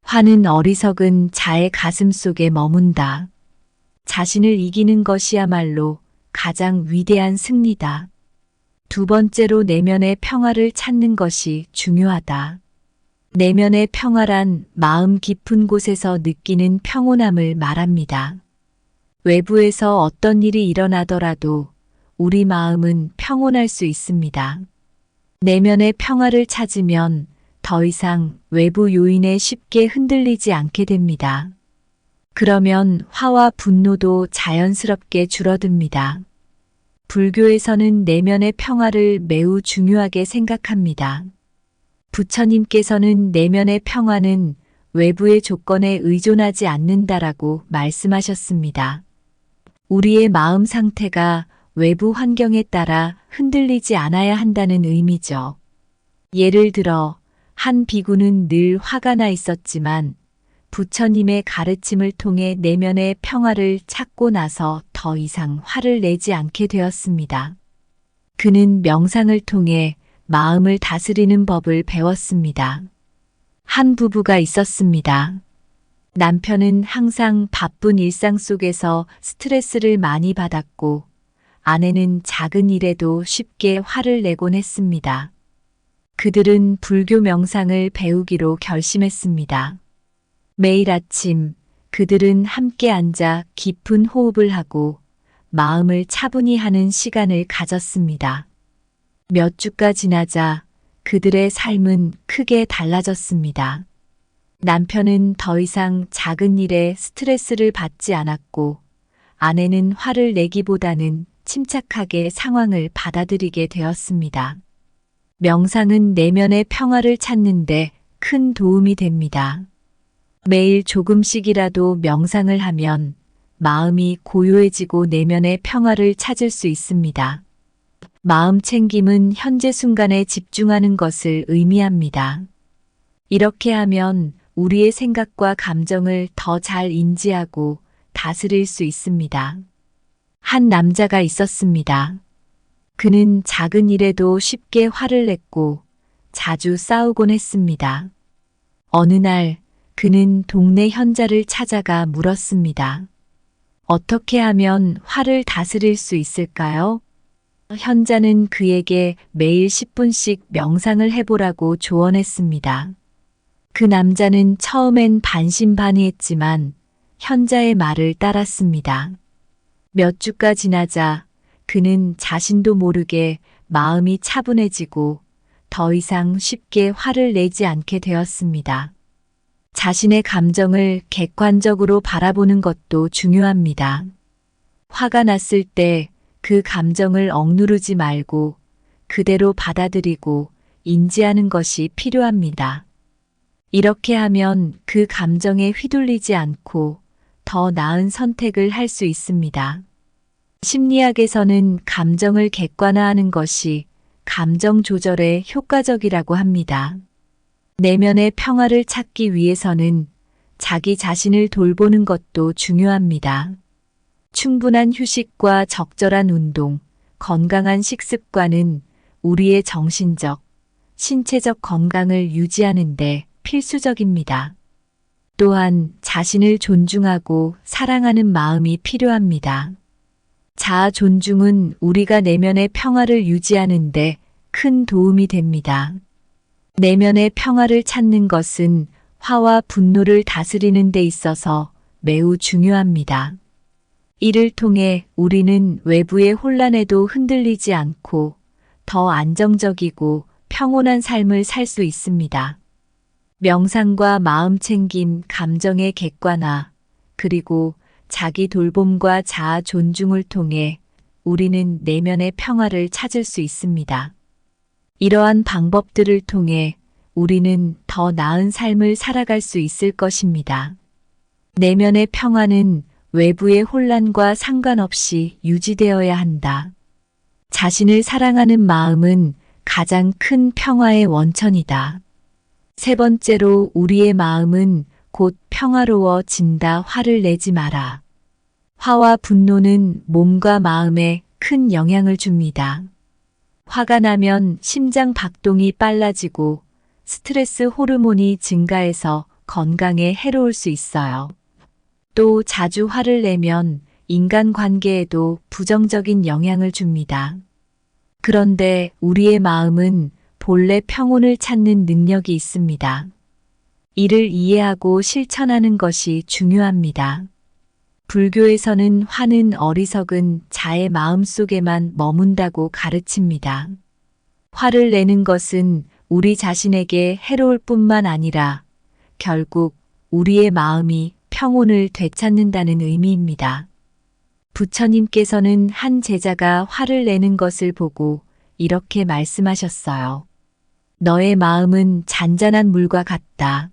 화는 어리석은 자의 가슴 속에 머문다. 자신을 이기는 것이야말로 가장 위대한 승리다. 두 번째로 내면의 평화를 찾는 것이 중요하다. 내면의 평화란 마음 깊은 곳에서 느끼는 평온함을 말합니다. 외부에서 어떤 일이 일어나더라도 우리 마음은 평온할 수 있습니다. 내면의 평화를 찾으면 더 이상 외부 요인에 쉽게 흔들리지 않게 됩니다. 그러면 화와 분노도 자연스럽게 줄어듭니다. 불교에서는 내면의 평화를 매우 중요하게 생각합니다. 부처님께서는 내면의 평화는 외부의 조건에 의존하지 않는다라고 말씀하셨습니다. 우리의 마음 상태가 외부 환경에 따라 흔들리지 않아야 한다는 의미죠. 예를 들어 한 비구는 늘 화가 나 있었지만 부처님의 가르침을 통해 내면의 평화를 찾고 나서 더 이상 화를 내지 않게 되었습니다. 그는 명상을 통해 마음을 다스리는 법을 배웠습니다. 한 부부가 있었습니다. 남편은 항상 바쁜 일상 속에서 스트레스를 많이 받았고 아내는 작은 일에도 쉽게 화를 내곤 했습니다. 그들은 불교 명상을 배우기로 결심했습니다. 매일 아침 그들은 함께 앉아 깊은 호흡을 하고 마음을 차분히 하는 시간을 가졌습니다. 몇 주가 지나자 그들의 삶은 크게 달라졌습니다. 남편은 더 이상 작은 일에 스트레스를 받지 않았고 아내는 화를 내기보다는 침착하게 상황을 받아들이게 되었습니다. 명상은 내면의 평화를 찾는 데 큰 도움이 됩니다. 매일 조금씩이라도 명상을 하면 마음이 고요해지고 내면의 평화를 찾을 수 있습니다. 마음 챙김은 현재 순간에 집중하는 것을 의미합니다. 이렇게 하면 우리의 생각과 감정을 더 잘 인지하고 다스릴 수 있습니다. 한 남자가 있었습니다. 그는 작은 일에도 쉽게 화를 냈고 자주 싸우곤 했습니다. 어느 날 그는 동네 현자를 찾아가 물었습니다. 어떻게 하면 화를 다스릴 수 있을까요? 현자는 그에게 매일 10분씩 명상을 해보라고 조언했습니다. 그 남자는 처음엔 반신반의했지만 현자의 말을 따랐습니다. 몇 주가 지나자 그는 자신도 모르게 마음이 차분해지고 더 이상 쉽게 화를 내지 않게 되었습니다. 자신의 감정을 객관적으로 바라보는 것도 중요합니다. 화가 났을 때 그 감정을 억누르지 말고 그대로 받아들이고 인지하는 것이 필요합니다. 이렇게 하면 그 감정에 휘둘리지 않고 더 나은 선택을 할 수 있습니다. 심리학에서는 감정을 객관화하는 것이 감정 조절에 효과적이라고 합니다. 내면의 평화를 찾기 위해서는 자기 자신을 돌보는 것도 중요합니다. 충분한 휴식과 적절한 운동, 건강한 식습관은 우리의 정신적, 신체적 건강을 유지하는 데 필수적입니다. 또한 자신을 존중하고 사랑하는 마음이 필요합니다. 자아 존중은 우리가 내면의 평화를 유지하는 데 큰 도움이 됩니다. 내면의 평화를 찾는 것은 화와 분노를 다스리는 데 있어서 매우 중요합니다. 이를 통해 우리는 외부의 혼란에도 흔들리지 않고 더 안정적이고 평온한 삶을 살 수 있습니다. 명상과 마음챙김, 감정의 객관화, 그리고 자기 돌봄과 자아 존중을 통해 우리는 내면의 평화를 찾을 수 있습니다. 이러한 방법들을 통해 우리는 더 나은 삶을 살아갈 수 있을 것입니다. 내면의 평화는 외부의 혼란과 상관없이 유지되어야 한다. 자신을 사랑하는 마음은 가장 큰 평화의 원천이다. 세 번째로 우리의 마음은 곧 평화로워진다. 화를 내지 마라. 화와 분노는 몸과 마음에 큰 영향을 줍니다. 화가 나면 심장 박동이 빨라지고 스트레스 호르몬이 증가해서 건강에 해로울 수 있어요. 또 자주 화를 내면 인간관계에도 부정적인 영향을 줍니다. 그런데 우리의 마음은 본래 평온을 찾는 능력이 있습니다. 이를 이해하고 실천하는 것이 중요합니다. 불교에서는 화는 어리석은 자의 마음속에만 머문다고 가르칩니다. 화를 내는 것은 우리 자신에게 해로울 뿐만 아니라 결국 우리의 마음이 평온을 되찾는다는 의미입니다. 부처님께서는 한 제자가 화를 내는 것을 보고 이렇게 말씀하셨어요. 너의 마음은 잔잔한 물과 같다.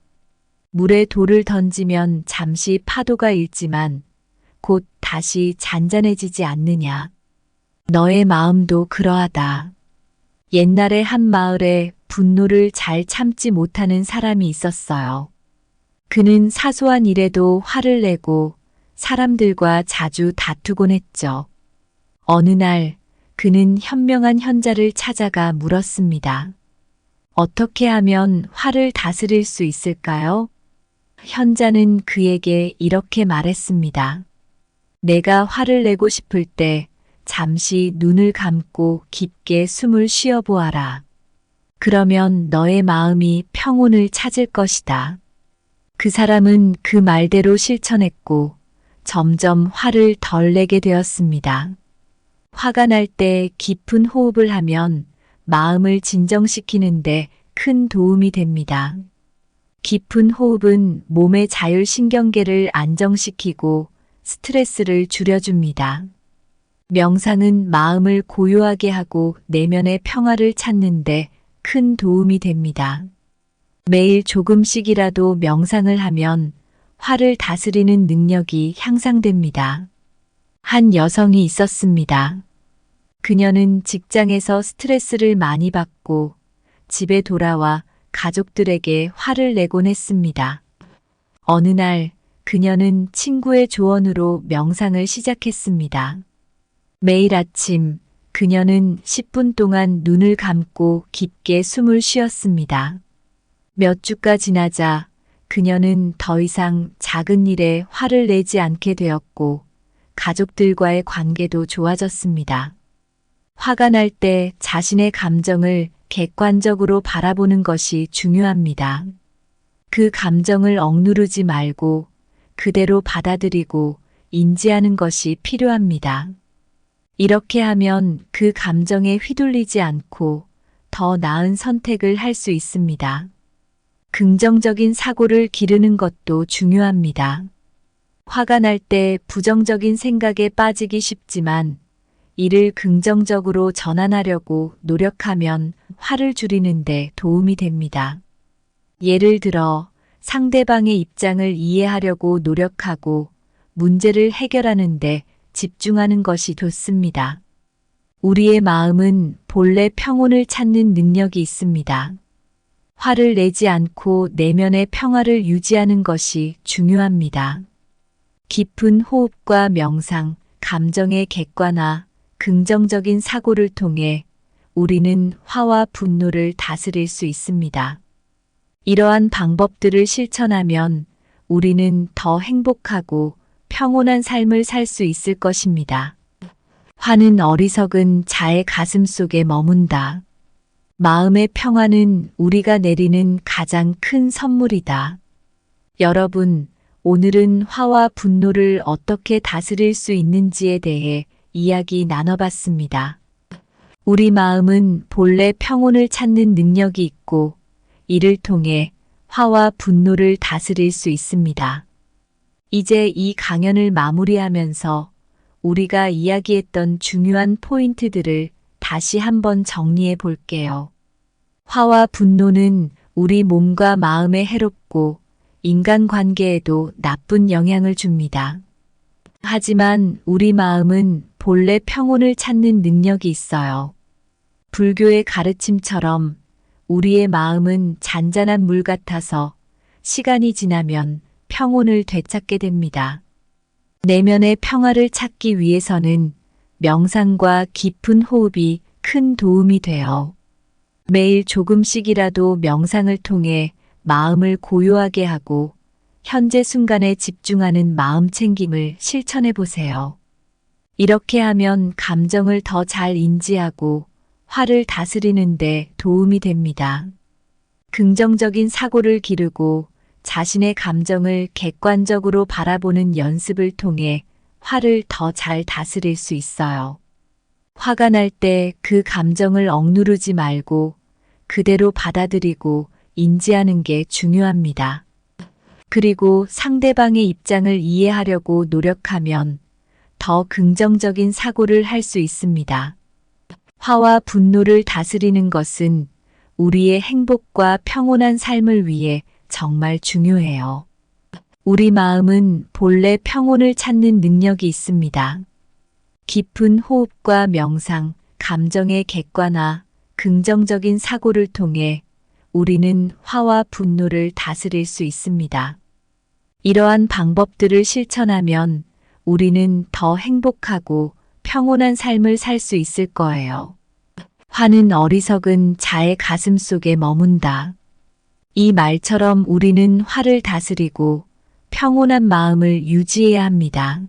물에 돌을 던지면 잠시 파도가 일지만 곧 다시 잔잔해지지 않느냐. 너의 마음도 그러하다. 옛날에 한 마을에 분노를 잘 참지 못하는 사람이 있었어요. 그는 사소한 일에도 화를 내고 사람들과 자주 다투곤 했죠. 어느 날 그는 현명한 현자를 찾아가 물었습니다. 어떻게 하면 화를 다스릴 수 있을까요? 현자는 그에게 이렇게 말했습니다. 내가 화를 내고 싶을 때 잠시 눈을 감고 깊게 숨을 쉬어 보아라. 그러면 너의 마음이 평온을 찾을 것이다. 그 사람은 그 말대로 실천했고 점점 화를 덜 내게 되었습니다. 화가 날 때 깊은 호흡을 하면 마음을 진정시키는데 큰 도움이 됩니다. 깊은 호흡은 몸의 자율신경계를 안정시키고 스트레스를 줄여줍니다. 명상은 마음을 고요하게 하고 내면의 평화를 찾는데 큰 도움이 됩니다. 매일 조금씩이라도 명상을 하면 화를 다스리는 능력이 향상됩니다. 한 여성이 있었습니다. 그녀는 직장에서 스트레스를 많이 받고 집에 돌아와 가족들에게 화를 내곤 했습니다. 어느 날 그녀는 친구의 조언으로 명상을 시작했습니다. 매일 아침 그녀는 10분 동안 눈을 감고 깊게 숨을 쉬었습니다. 몇 주가 지나자 그녀는 더 이상 작은 일에 화를 내지 않게 되었고 가족들과의 관계도 좋아졌습니다. 화가 날 때 자신의 감정을 객관적으로 바라보는 것이 중요합니다. 그 감정을 억누르지 말고 그대로 받아들이고 인지하는 것이 필요합니다. 이렇게 하면 그 감정에 휘둘리지 않고 더 나은 선택을 할 수 있습니다. 긍정적인 사고를 기르는 것도 중요합니다. 화가 날 때 부정적인 생각에 빠지기 쉽지만 이를 긍정적으로 전환하려고 노력하면 화를 줄이는 데 도움이 됩니다. 예를 들어 상대방의 입장을 이해하려고 노력하고 문제를 해결하는 데 집중하는 것이 좋습니다. 우리의 마음은 본래 평온을 찾는 능력이 있습니다. 화를 내지 않고 내면의 평화를 유지하는 것이 중요합니다. 깊은 호흡과 명상, 감정의 객관화, 긍정적인 사고를 통해 우리는 화와 분노를 다스릴 수 있습니다. 이러한 방법들을 실천하면 우리는 더 행복하고 평온한 삶을 살 수 있을 것입니다. 화는 어리석은 자의 가슴 속에 머문다. 마음의 평화는 우리가 내리는 가장 큰 선물이다. 여러분, 오늘은 화와 분노를 어떻게 다스릴 수 있는지에 대해 이야기 나눠봤습니다. 우리 마음은 본래 평온을 찾는 능력이 있고 이를 통해 화와 분노를 다스릴 수 있습니다. 이제 이 강연을 마무리하면서 우리가 이야기했던 중요한 포인트들을 다시 한번 정리해 볼게요. 화와 분노는 우리 몸과 마음에 해롭고 인간관계에도 나쁜 영향을 줍니다. 하지만 우리 마음은 본래 평온을 찾는 능력이 있어요. 불교의 가르침처럼 우리의 마음은 잔잔한 물 같아서 시간이 지나면 평온을 되찾게 됩니다. 내면의 평화를 찾기 위해서는 명상과 깊은 호흡이 큰 도움이 돼요. 매일 조금씩이라도 명상을 통해 마음을 고요하게 하고 현재 순간에 집중하는 마음 챙김을 실천해 보세요. 이렇게 하면 감정을 더 잘 인지하고 화를 다스리는 데 도움이 됩니다. 긍정적인 사고를 기르고 자신의 감정을 객관적으로 바라보는 연습을 통해 화를 더 잘 다스릴 수 있어요. 화가 날 때 그 감정을 억누르지 말고 그대로 받아들이고 인지하는 게 중요합니다. 그리고 상대방의 입장을 이해하려고 노력하면 더 긍정적인 사고를 할 수 있습니다. 화와 분노를 다스리는 것은 우리의 행복과 평온한 삶을 위해 정말 중요해요. 우리 마음은 본래 평온을 찾는 능력이 있습니다. 깊은 호흡과 명상, 감정의 객관화, 긍정적인 사고를 통해 우리는 화와 분노를 다스릴 수 있습니다. 이러한 방법들을 실천하면 우리는 더 행복하고 평온한 삶을 살 수 있을 거예요. 화는 어리석은 자의 가슴 속에 머문다. 이 말처럼 우리는 화를 다스리고 평온한 마음을 유지해야 합니다.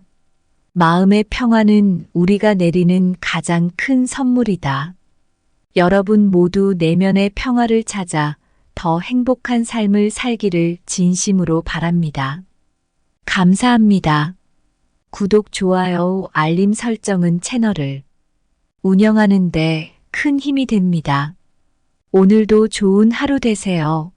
마음의 평화는 우리가 내리는 가장 큰 선물이다. 여러분 모두 내면의 평화를 찾아 더 행복한 삶을 살기를 진심으로 바랍니다. 감사합니다. 구독, 좋아요, 알림 설정은 채널을 운영하는 데 큰 힘이 됩니다. 오늘도 좋은 하루 되세요.